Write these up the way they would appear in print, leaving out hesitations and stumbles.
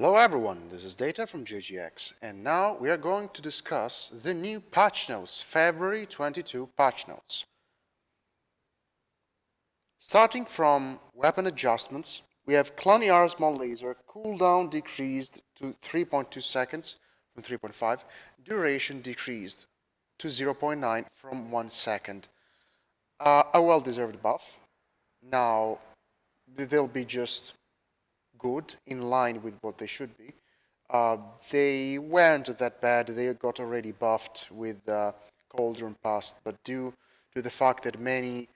Hello everyone, this is Data from GGX, and now we are going to discuss the new patch notes, February 22 patch notes. Starting from weapon adjustments, we have Kalania small laser, cooldown decreased to 3.2 seconds from 3.5, duration decreased to 0.9 from 1 second. A well-deserved buff. Now, they'll be just good, in line with what they should be. They weren't that bad, they got already buffed with Cauldron Pass, but due to the fact that many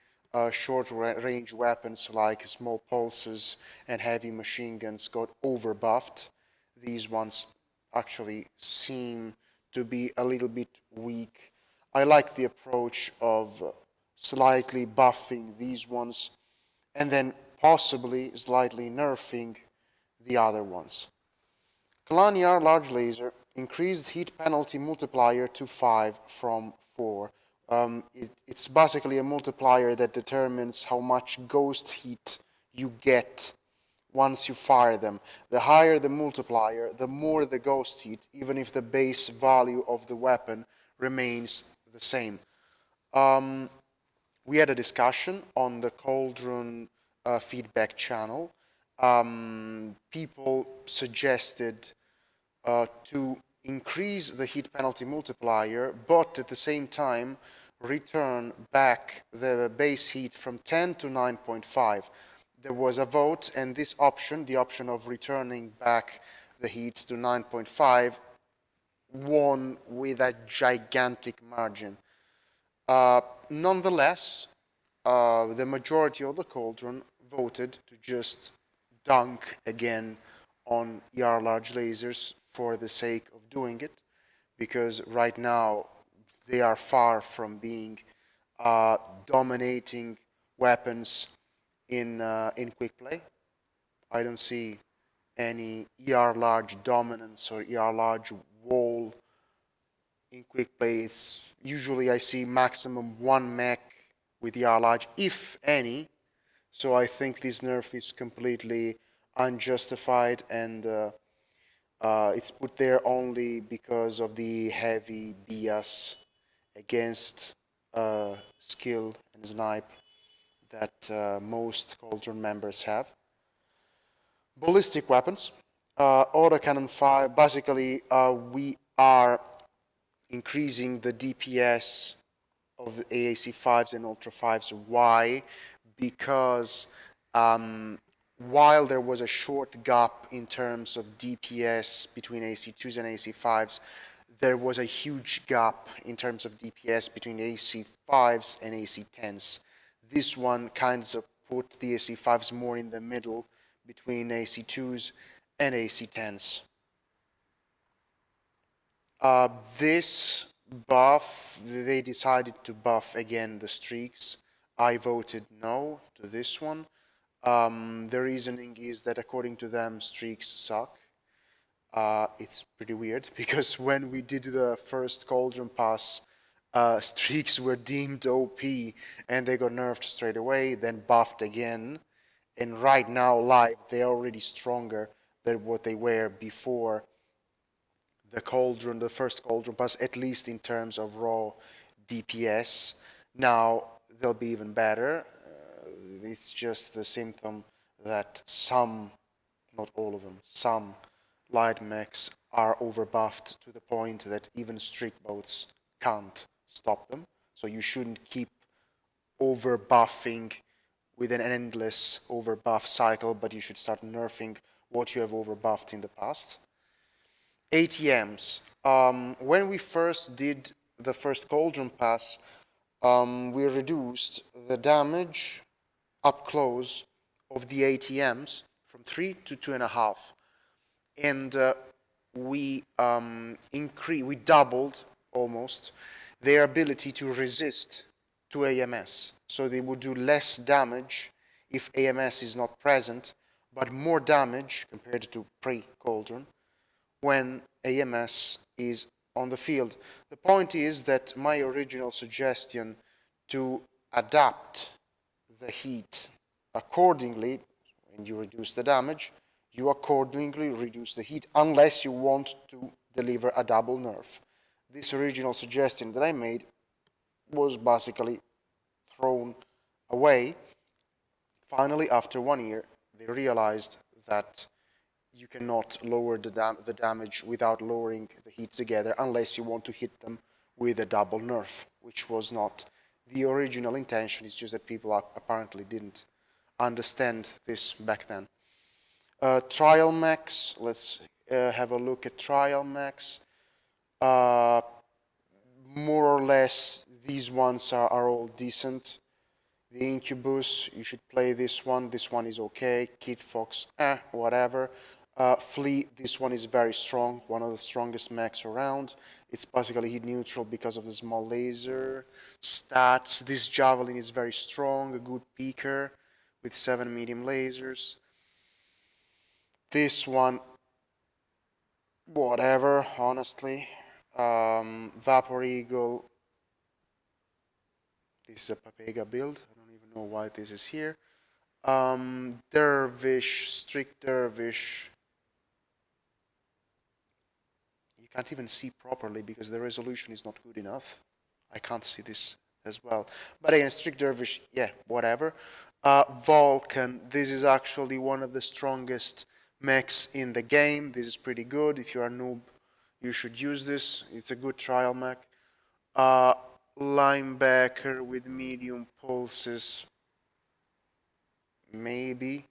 short-range weapons like small pulses and heavy machine guns got over-buffed, these ones actually seem to be a little bit weak. I like the approach of slightly buffing these ones and then possibly slightly nerfing the other ones. Kalania large laser increased heat penalty multiplier to 5 from 4. It's basically a multiplier that determines how much ghost heat you get once you fire them. The higher the multiplier, the more the ghost heat, even if the base value of the weapon remains the same. We had a discussion on the Cauldron feedback channel. People suggested to increase the heat penalty multiplier, but at the same time return back the base heat from 10 to 9.5. There was a vote, and this option, the option of returning back the heat to 9.5, won with a gigantic margin. Nonetheless, the majority of the Cauldron voted to just dunk again on ER large lasers for the sake of doing it, because right now they are far from being dominating weapons in quick play. I don't see any ER large dominance or ER large wall in quick play. It's usually I see maximum one mech with ER large, if any. So I think this nerf is completely unjustified, and it's put there only because of the heavy bias against skill and snipe that most Cauldron members have. Ballistic weapons, autocannon fire. Basically, we are increasing the DPS of the AAC 5s and Ultra 5s. Why? Because while there was a short gap in terms of DPS between AC2s and AC5s, there was a huge gap in terms of DPS between AC5s and AC10s. This one kind of put the AC5s more in the middle between AC2s and AC10s. This buff, they decided to buff again the streaks. I voted no to this one. The reasoning is that according to them, streaks suck. It's pretty weird because when we did the first Cauldron Pass, streaks were deemed OP and they got nerfed straight away, then buffed again. And right now, live, they're already stronger than what they were before the Cauldron, the first Cauldron Pass, at least in terms of raw DPS. Now, they'll be even better. It's just the symptom that some, not all of them, some light mechs are overbuffed to the point that even streak boats can't stop them. So you shouldn't keep overbuffing with an endless overbuff cycle, but you should start nerfing what you have overbuffed in the past. ATMs. When we first did the first Cauldron Pass, we reduced the damage up close of the ATMs from 3 to 2.5, and we doubled almost their ability to resist to AMS. So they would do less damage if AMS is not present, but more damage compared to pre-Cauldron when AMS is on the field. The point is that my original suggestion to adapt the heat accordingly, when you reduce the damage, you accordingly reduce the heat unless you want to deliver a double nerf. This original suggestion that I made was basically thrown away. Finally, after 1 year, they realized that you cannot lower the damage without lowering the heat together unless you want to hit them with a double nerf, which was not the original intention. It's just that people apparently didn't understand this back then. Trial max, let's have a look at trial max. More or less, these ones are all decent. The Incubus, you should play this one. This one is okay. Kid Fox, whatever. Flea, this one is very strong. One of the strongest mechs around. It's basically heat neutral because of the small laser. Stats, this Javelin is very strong. A good peaker with 7 medium lasers. This one, whatever, honestly. Vapor Eagle, this is a Papega build. I don't even know why this is here. Dervish, strict Dervish. You can't even see properly because the resolution is not good enough. I can't see this as well. But again, strict Dervish, yeah, whatever. Vulcan, this is actually one of the strongest mechs in the game. This is pretty good. If you're a noob, you should use this. It's a good trial mech. Linebacker with medium pulses, maybe.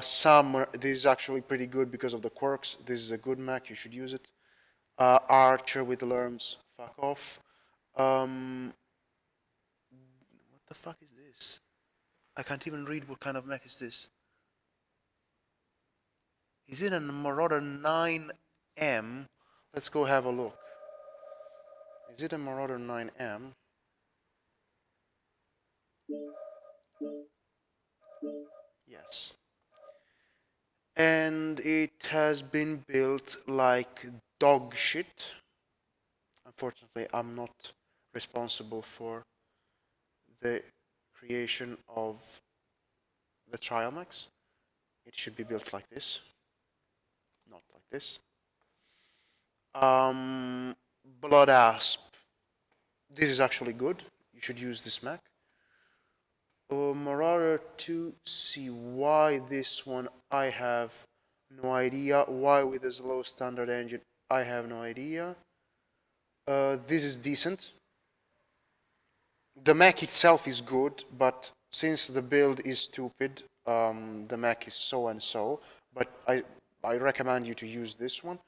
Summer, this is actually pretty good because of the quirks. This is a good mech, you should use it. Archer with lerms, fuck off. What the fuck is this? I can't even read what kind of mech is this. Is it a Marauder 9M? Let's go have a look. Is it a Marauder 9M? Yes. And it has been built like dog shit. Unfortunately, I'm not responsible for the creation of the trial mechs. It should be built like this, not like this. Ballard Asp. This is actually good. You should use this mech. Marauder 2C. Why this one? I have no idea. Why with this low standard engine? I have no idea. This is decent. The mech itself is good, but since the build is stupid, the mech is so and so. But I recommend you to use this one.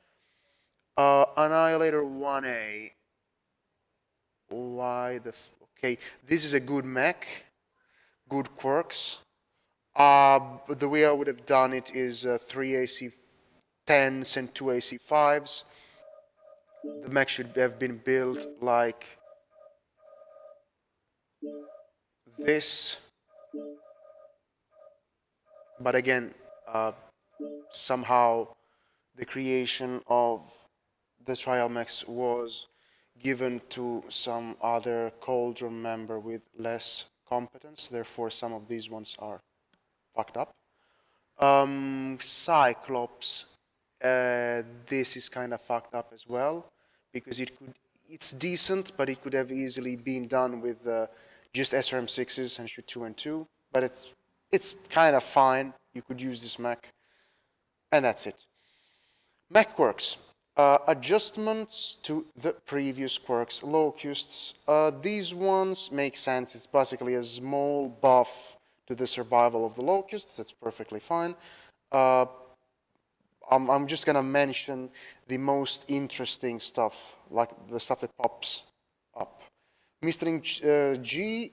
Annihilator 1A. Why the okay? This is a good mech. Good quirks. The way I would have done it is 3 AC 10s and 2 AC 5s. The mech should have been built like this. But again, somehow the creation of the trial mechs was given to some other Cauldron member with less competence. Therefore, some of these ones are fucked up. Cyclops, this is kind of fucked up as well because it's decent, but it could have easily been done with just SRM6s and shoot 2 and 2. But it's kind of fine. You could use this mech, and that's it. Mech quirks. Adjustments to the previous quirks. Locusts. These ones make sense. It's basically a small buff to the survival of the locusts. That's perfectly fine. I'm just going to mention the most interesting stuff, like the stuff that pops up. Mr. G,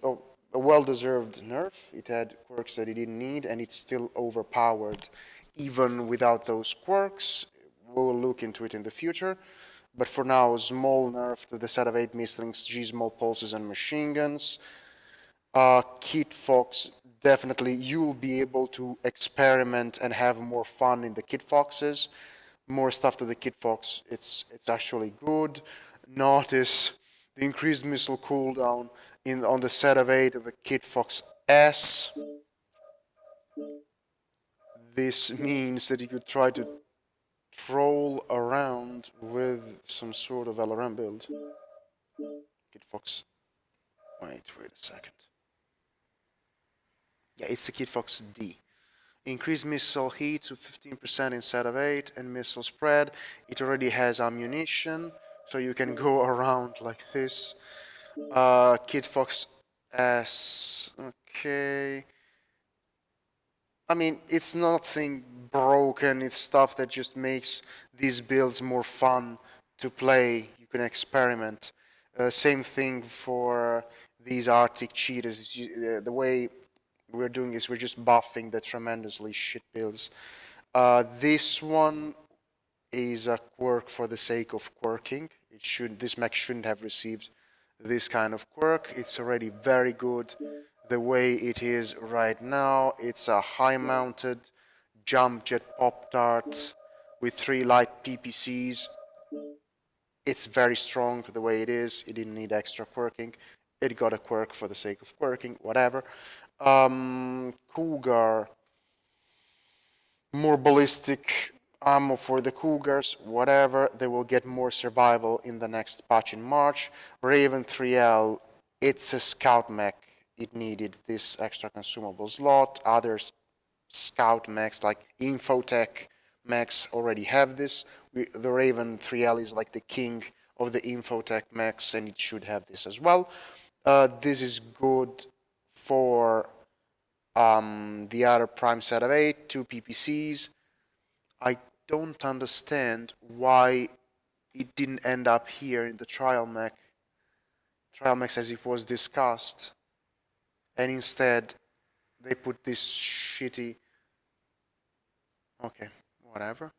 a well-deserved nerf. It had quirks that it didn't need, and it's still overpowered even without those quirks. We'll look into it in the future. But for now, small nerf to the set of 8 Mistlings, G small pulses and machine guns. Kid Fox, definitely you'll be able to experiment and have more fun in the Kid Foxes. More stuff to the Kid Fox, it's actually good. Notice the increased missile cooldown on the set of 8 of a Kid Fox S. this means that you could try to troll around with some sort of LRM build. Kid Fox. Wait a second. Yeah, it's the Kid Fox D. Increase missile heat to 15% instead of 8, and missile spread. It already has ammunition, so you can go around like this. Kid Fox S. Okay. I mean, it's nothing broken. It's stuff that just makes these builds more fun to play. You can experiment. Same thing for these Arctic cheetahs. The way we're doing is we're just buffing the tremendously shit builds. This one is a quirk for the sake of quirking. This mech shouldn't have received this kind of quirk. It's already very good the way it is right now. It's a high-mounted jump jet pop-tart with 3 light PPCs. It's very strong the way it is. It didn't need extra quirking. It got a quirk for the sake of quirking, whatever. Cougar, more ballistic ammo for the Cougars, whatever. They will get more survival in the next patch in March. Raven 3L, it's a scout mech. It needed this extra consumable slot. Others scout mechs like Infotech mechs already have this. The Raven 3L is like the king of the Infotech mechs, and it should have this as well. This is good for the other prime set of 8, 2 PPCs. I don't understand why it didn't end up here in the trial mech as it was discussed, and instead they put this shitty. Okay, whatever.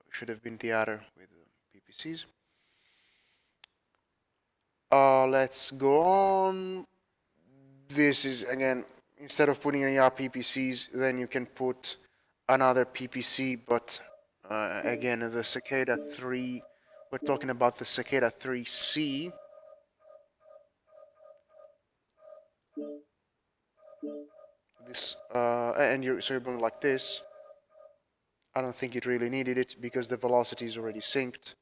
Should have been the other with PPCs. Let's go on. This is, again, instead of putting any PPCs, then you can put another PPC, but again, the Cicada 3, we're talking about the Cicada 3C. This, so you're going like this. I don't think it really needed it because the velocity is already synced.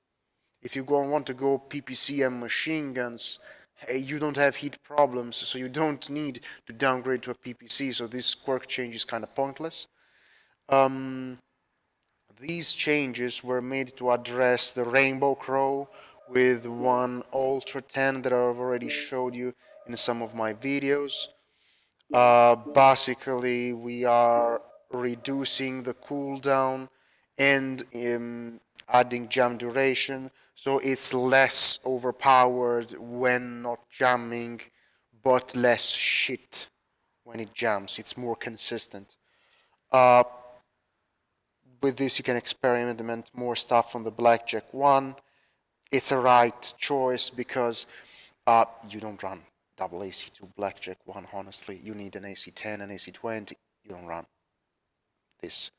If you want to go PPC and machine guns, you don't have heat problems, so you don't need to downgrade to a PPC, so this quirk change is kind of pointless. These changes were made to address the Rainbow Crow with one Ultra 10 that I've already showed you in some of my videos. Basically, we are reducing the cooldown and adding jam duration, so it's less overpowered when not jamming, but less shit when it jams. It's more consistent. With this, you can experiment more stuff on the Blackjack 1. It's a right choice because you don't run double AC2 Blackjack 1, honestly. You need an AC10, an AC20. You don't run this.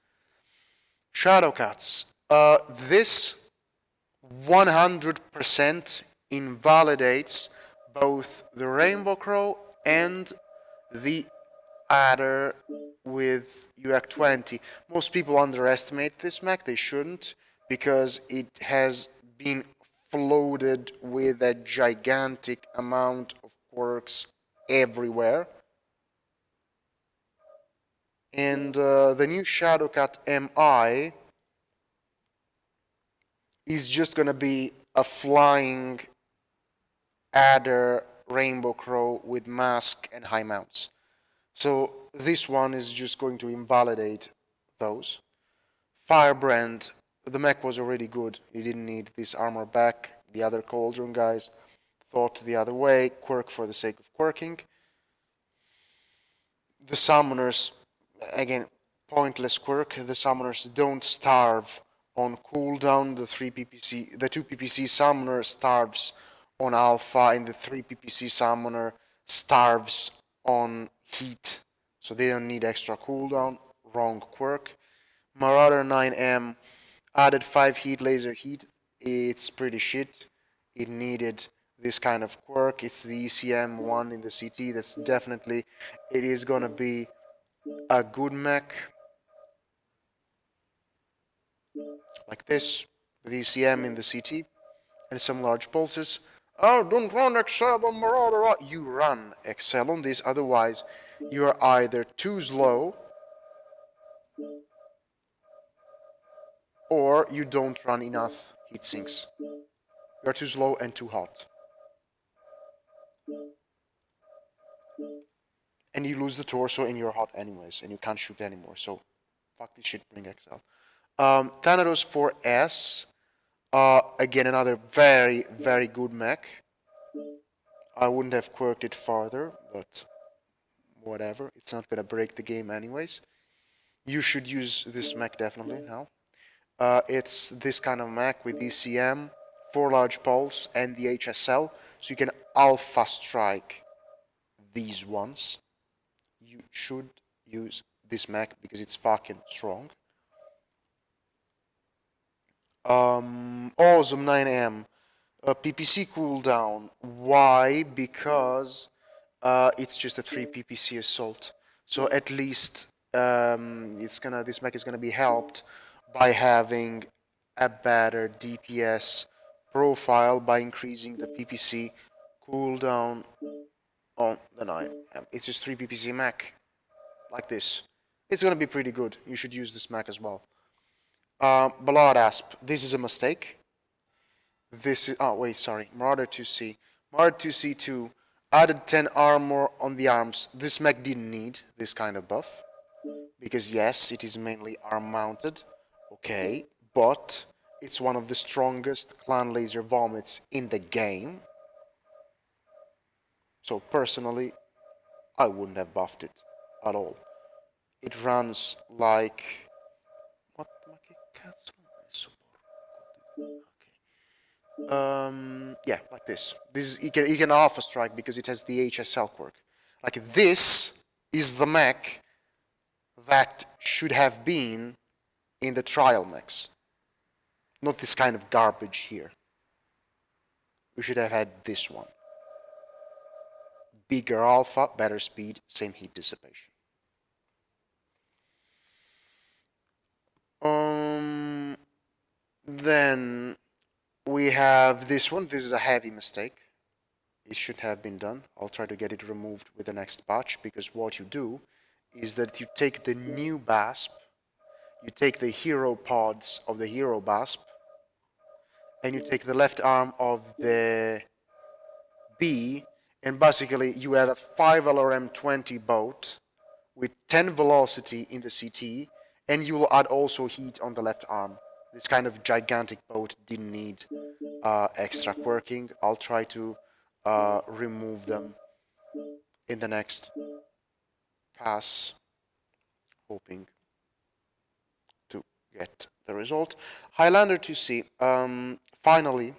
Shadow Cuts. This 100% invalidates both the Rainbow Crow and the Adder with UAC 20. Most people underestimate this mech. They shouldn't, because it has been floated with a gigantic amount of quirks everywhere. And the new Shadowcat MI is just going to be a flying Adder Rainbow Crow with mask and high mounts. So this one is just going to invalidate those. Firebrand, the mech was already good. He didn't need this armor back. The other Cauldron guys thought the other way. Quirk for the sake of quirking. The summoners, again, pointless quirk. The summoners don't starve on cooldown. The 2 PPC summoner starves on alpha, and the 3 PPC summoner starves on heat. So they don't need extra cooldown. Wrong quirk. Marauder 9M added 5 heat laser heat. It's pretty shit. It needed this kind of quirk. It's the ECM one in the CT. That's definitely, it is gonna be a good mech. Like this, with ECM in the CT, and some large pulses. Oh, don't run Excel on Marauder. You run Excel on this, otherwise you are either too slow or you don't run enough heat sinks. You're too slow and too hot. And you lose the torso and you're hot anyways, and you can't shoot anymore, so fuck this shit, bring Excel. Thanatos 4S, again another very, very good mech. I wouldn't have quirked it farther, but whatever, it's not gonna break the game anyways. You should use this mech definitely now. It's this kind of mech with ECM, 4 large pulse, and the HSL, so you can alpha strike these ones. You should use this mech because it's fucking strong. Awesome 9M. PPC cooldown. Why? Because it's just a 3 PPC assault. So at least this mech is gonna be helped by having a better DPS profile by increasing the PPC cooldown on the 9M. It's just 3 PPC mech. Like this. It's gonna be pretty good. You should use this mech as well. Ballard Asp. This is a mistake. This is, oh wait, sorry, Marauder 2C. Marauder 2C2 added 10 armor on the arms. This mech didn't need this kind of buff, because yes, it is mainly arm mounted, okay, but it's one of the strongest clan laser vomits in the game. So personally, I wouldn't have buffed it at all. It runs like, what? Yeah, like this. This is, you can alpha strike because it has the HSL quirk. Like this is the mech that should have been in the trial mechs. Not this kind of garbage here. We should have had this one. Bigger alpha, better speed, same heat dissipation. Then we have this one. This is a heavy mistake. It should have been done. I'll try to get it removed with the next patch, because what you do is that you take the new BASP, you take the hero pods of the hero BASP, and you take the left arm of the B, and basically you have a 5 LRM 20 boat with 10 velocity in the CT, and you will add also heat on the left arm. This kind of gigantic boat didn't need extra quirking. I'll try to remove them in the next pass, hoping to get the result. Highlander 2C. Finally,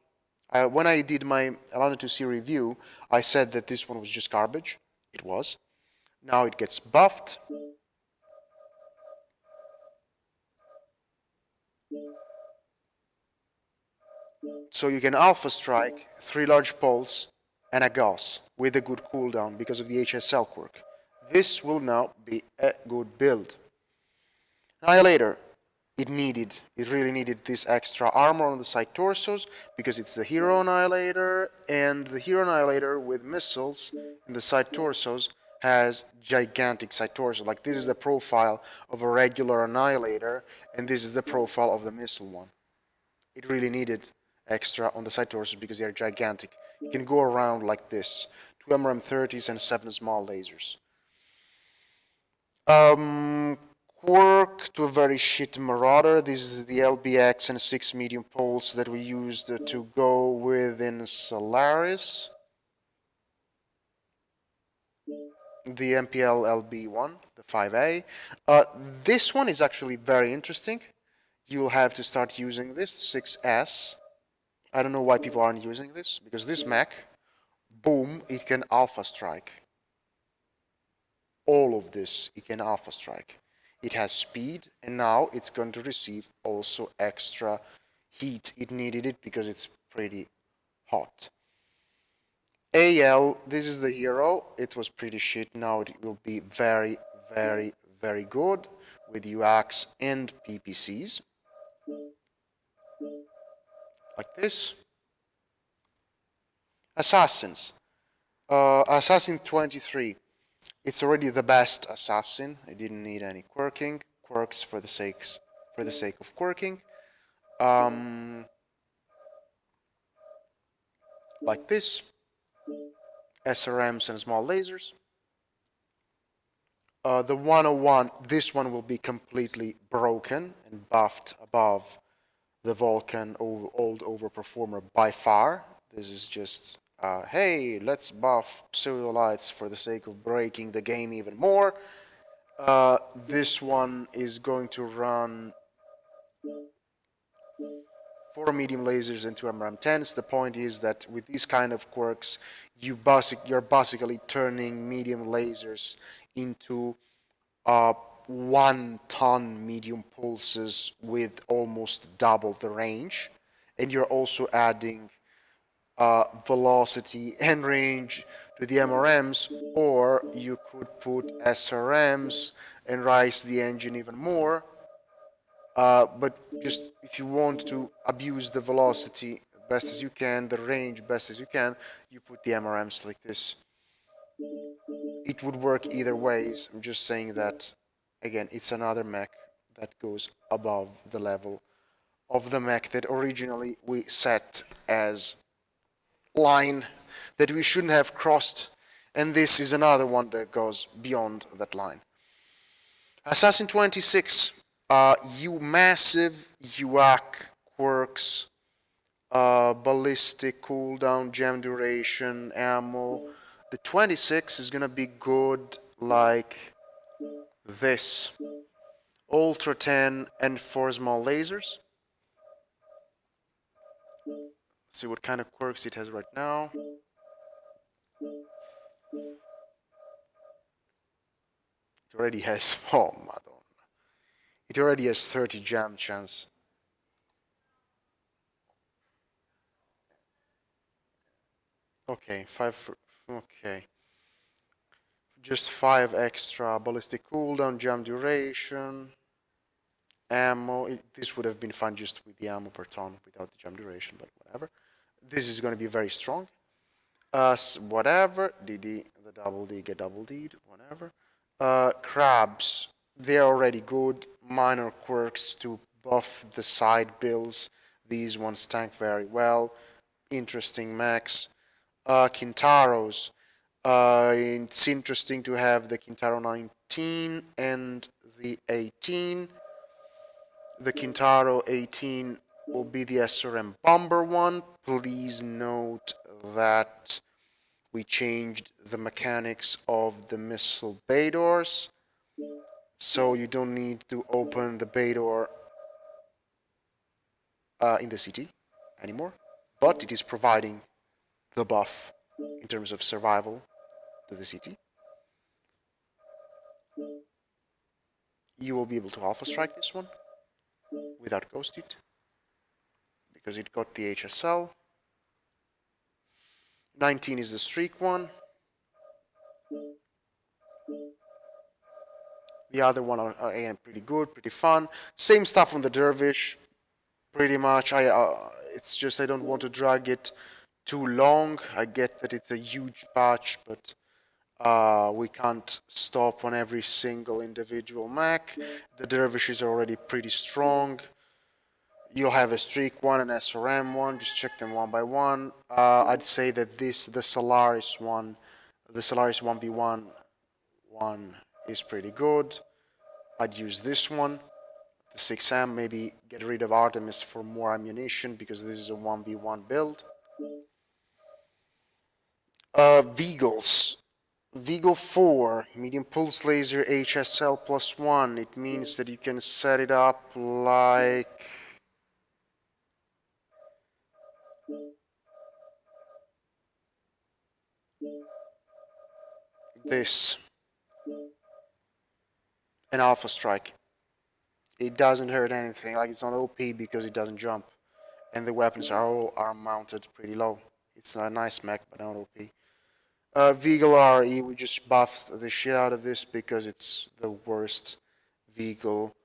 when I did my Highlander 2C review, I said that this one was just garbage. It was. Now it gets buffed. So you can alpha strike 3 large poles and a Gauss with a good cooldown because of the HSL quirk. This will now be a good build. Annihilator. It really needed this extra armor on the side torsos because it's the Hero Annihilator, and the Hero Annihilator with missiles in the side torsos has gigantic side torso. Like this is the profile of a regular Annihilator, and this is the profile of the missile one. It really needed extra on the side torsos because they are gigantic. You can go around like this. 2 MRM30s and 7 small lasers. Quirk to a very shit Marauder. This is the LBX and 6 medium poles that we used to go within Solaris. The MPL LB1, the 5A. This one is actually very interesting. You'll have to start using this, 6S. I don't know why people aren't using this, because this mech, boom, it can alpha strike. All of this, it can alpha strike. It has speed, and now it's going to receive also extra heat. It needed it because it's pretty hot. AL, this is the hero. It was pretty shit. Now it will be very, very, very good with UX and PPCs. Like this. Assassins. Assassin 23. It's already the best assassin. I didn't need any quirks for the sake of quirking. Like this. SRMs and small lasers. The 101, this one will be completely broken and buffed above the Vulcan old overperformer by far. This is just, hey, let's buff pseudolites for the sake of breaking the game even more. This one is going to run 4 medium lasers and 2 MRM10s. The point is that with these kind of quirks, you're basically turning medium lasers into 1-ton medium pulses with almost double the range. And you're also adding velocity and range to the MRMs, or you could put SRMs and rise the engine even more. But just if you want to abuse the velocity best as you can, the range best as you can, you put the MRMs like this. It would work either ways. I'm just saying that, again, it's another mech that goes above the level of the mech that originally we set as line that we shouldn't have crossed, and this is another one that goes beyond that line. Assassin 26, you massive UAC quirks, ballistic cooldown, gem duration, ammo. The 26 is gonna be good like this. Ultra 10 and 4 small lasers. Let's see what kind of quirks it has right now. It already has, oh Madonna. It already has 30 jam chance. Okay, okay. Just 5 extra ballistic cooldown, jam duration, ammo. This would have been fun just with the ammo per ton without the jam duration, but whatever. This is going to be very strong. Whatever. DD, the double D, get double D'd, whatever. Crabs, they're already good. Minor quirks to buff the side builds. These ones tank very well. Interesting mechs. Kintaros. It's interesting to have the Kintaro 19 and the 18. The Kintaro 18 will be the SRM Bomber one. Please note that we changed the mechanics of the missile bay doors, so you don't need to open the bay door in the city anymore, but it is providing the buff in terms of survival to the city. You will be able to alpha strike this one without ghosted because it got the HSL. 19 is the streak one. The other one are again pretty good, pretty fun. Same stuff on the Dervish, pretty much. It's just I don't want to drag it too long. I get that it's a huge patch, but we can't stop on every single individual mech. The Dervish is already pretty strong. You'll have a streak one and SRM one. Just check them one by one. I'd say that the Solaris one, the Solaris 1v1 one is pretty good. I'd use this one, the 6M. Maybe get rid of Artemis for more ammunition because this is a 1v1 build. Veagles. Veagle 4, medium pulse laser HSL +1. It means that you can set it up like this. An alpha strike. It doesn't hurt anything, like it's not OP because it doesn't jump. And the weapons are all mounted pretty low. It's a nice mech, but not OP. Vehicle RE, we just buffed the shit out of this because it's the worst vehicle.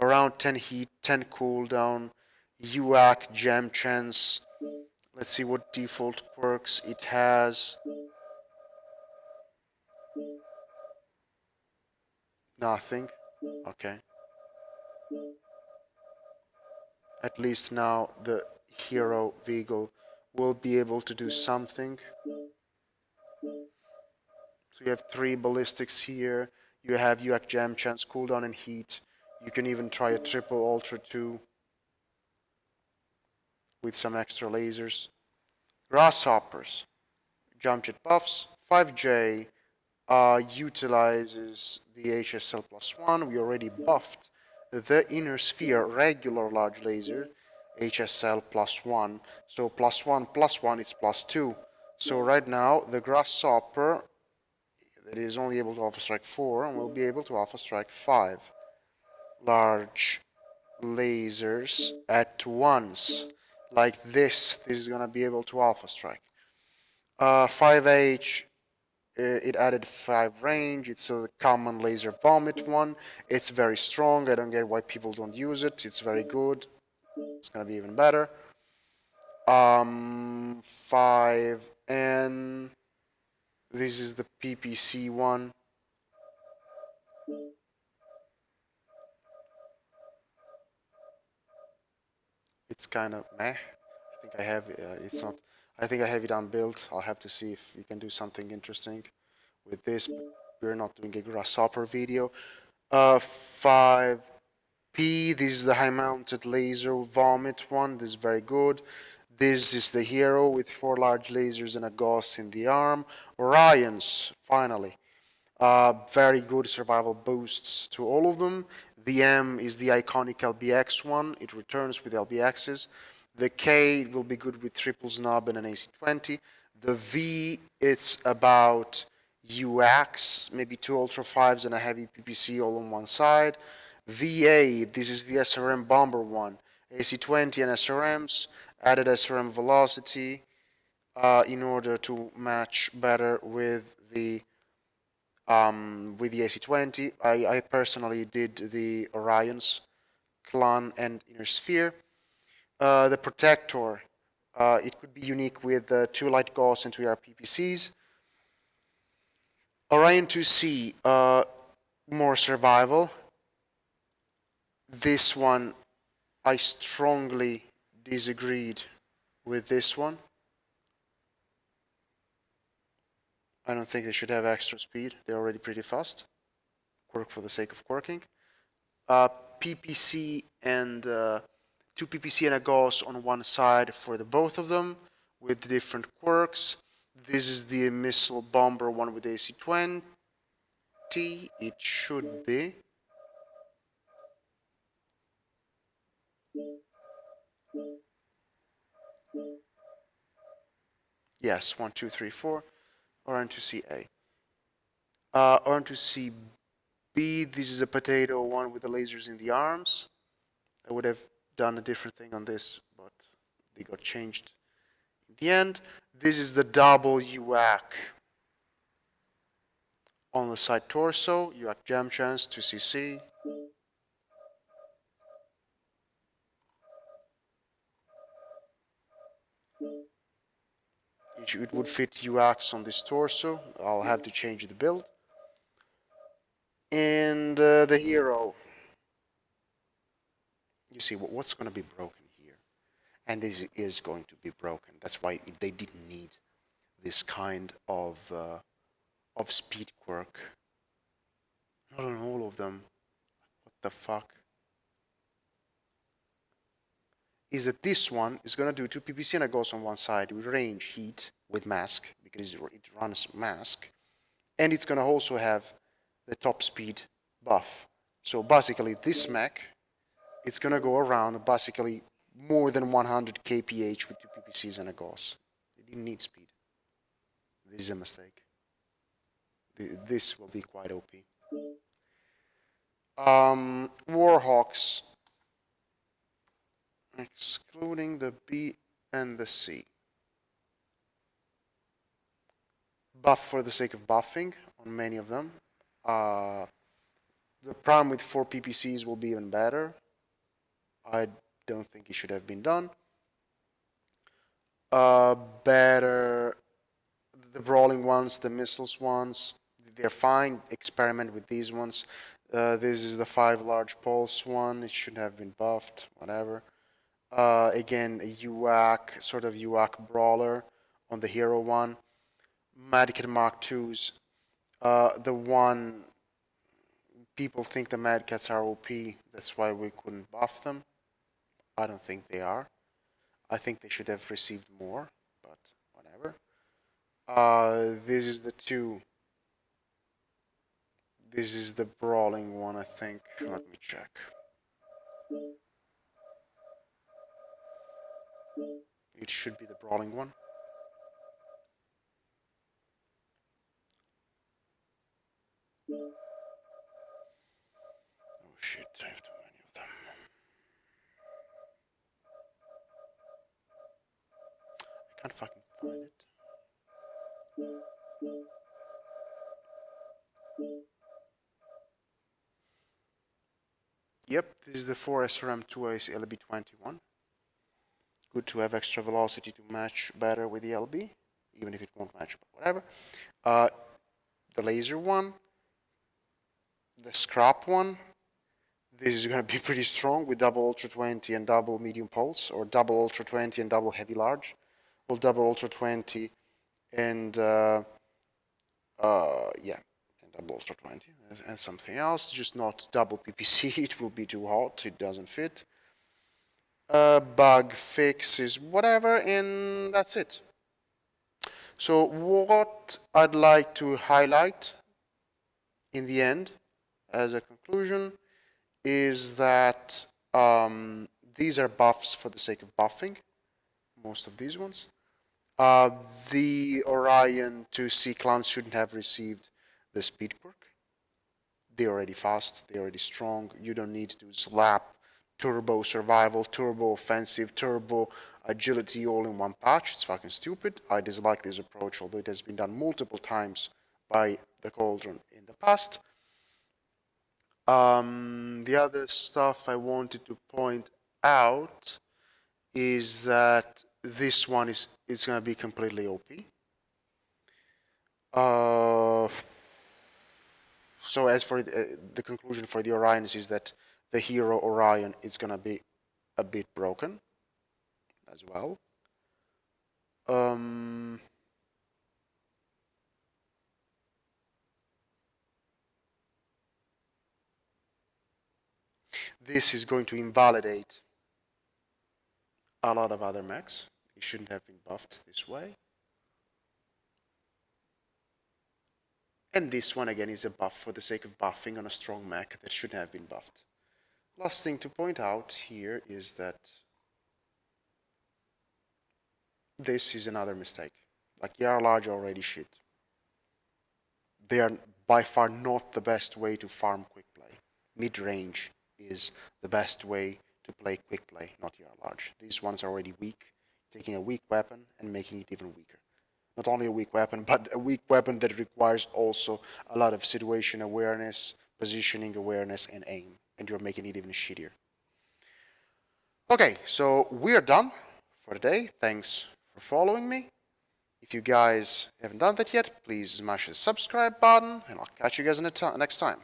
Around 10 heat, 10 cooldown, UAC, Gem Chance. Let's see what default quirks it has. Nothing. Okay. At least now the hero vehicle will be able to do something. So you have 3 ballistics here. You have UAC, Gem Chance, cooldown and heat. You can even try a triple ultra 2 with some extra lasers. Grasshoppers. Jump jet buffs. 5J utilizes the HSL +1. We already buffed the inner sphere regular large laser HSL +1. So +1 is +2. So right now the grasshopper that is only able to offer strike 4 will be able to offer strike 5 large lasers at once. Like this is gonna be able to alpha strike. 5H, it added 5 range. It's a common laser vomit one. It's very strong. I don't get why people don't use it. It's very good. It's gonna be even better. 5N. This is the PPC one. It's kind of meh. I think I have it's not. I think I have it unbuilt. I'll have to see if you can do something interesting with this. But we're not doing a grasshopper video. 5P. This is the high-mounted laser vomit one. This is very good. This is the hero with 4 large lasers and a gauss in the arm. Orions, finally. Very good survival boosts to all of them. The M is the iconic LBX one. It returns with LBXs. The K will be good with triple snub and an AC-20. The V, it's about UX, maybe 2 Ultra 5s and a heavy PPC all on one side. VA, this is the SRM Bomber one. AC-20 and SRMs, added SRM velocity in order to match better with the AC-20. I personally did the Orions, Clan, and Inner Sphere. The Protector, it could be unique with 2 Light Gauss and 2 AR PPCs. Orion 2C, more survival. This one, I strongly disagreed with this one. I don't think they should have extra speed. They're already pretty fast. Quirk for the sake of quirking. PPC and 2 PPC and a Gauss on one side for the both of them with different quirks. This is the missile bomber one with AC-20. It should be. Yes, 1, 2, 3, 4. RN2CA. RN2CB, this is a potato one with the lasers in the arms. I would have done a different thing on this, but they got changed in the end. This is the double UAC on the side torso, UAC Jam Chance 2cc. It would fit UACs on this torso. I'll have to change the build. And the hero. You see, what's going to be broken here? And this is going to be broken. That's why they didn't need this kind of speed quirk. Not on all of them. What the fuck? Is that this one is going to do 2 PPC and a Gauss on one side with range heat with mask, because it runs mask. And it's going to also have the top speed buff. So basically this mech, it's going to go around basically more than 100 kph with 2 PPCs and a Gauss. It didn't need speed. This is a mistake. This will be quite OP. Warhawks, excluding the B and the C. buff for the sake of buffing on many of them. The prime with 4 PPCs will be even better. I don't think it should have been done. Better the brawling ones, the missiles ones, they're fine. Experiment with these ones. This is the 5 large pulse one. It should have been buffed, whatever. Again, a UAC, sort of UAC brawler on the hero one. Medkit Mark 2s. The one people think the Medkits are OP, that's why we couldn't buff them. I don't think they are. I think they should have received more, but whatever. This is the 2. This is the brawling one, I think. Let me check. It should be the brawling one. Oh shit, I have too many of them. I can't fucking find it. Yep, this is the 4 SRM2 LB21. Good to have extra velocity to match better with the LB, even if it won't match, but whatever. The laser one, the scrap one. This is going to be pretty strong with double Ultra 20 and double medium pulse, or double Ultra 20 and double heavy large. Well, double Ultra 20 and yeah, and double Ultra 20 and something else, just not double PPC. It will be too hot. It doesn't fit. Bug fix is whatever, and that's it. So what I'd like to highlight in the end as a conclusion is that these are buffs for the sake of buffing, most of these ones. The Orion 2C clans shouldn't have received the speed perk. They're already fast, they're already strong. You don't need to slap turbo survival, turbo offensive, turbo agility all in one patch. It's fucking stupid. I dislike this approach, although it has been done multiple times by the Cauldron in the past. The other stuff I wanted to point out is that this one is going to be completely OP. So as for the conclusion for the Orions is that the hero Orion is going to be a bit broken as well. This is going to invalidate a lot of other mechs. It shouldn't have been buffed this way. And this one again is a buff for the sake of buffing on a strong mech that shouldn't have been buffed. Last thing to point out here is that this is another mistake. Like, Yara Large already shit. They are by far not the best way to farm quick play. Mid-range is the best way to play quick play, not Yara Large. These ones are already weak, taking a weak weapon and making it even weaker. Not only a weak weapon, but a weak weapon that requires also a lot of situation awareness, positioning awareness, and aim. And you're making it even shittier. Okay, so we're done for today. Thanks for following me. If you guys haven't done that yet, please smash the subscribe button, and I'll catch you guys next time.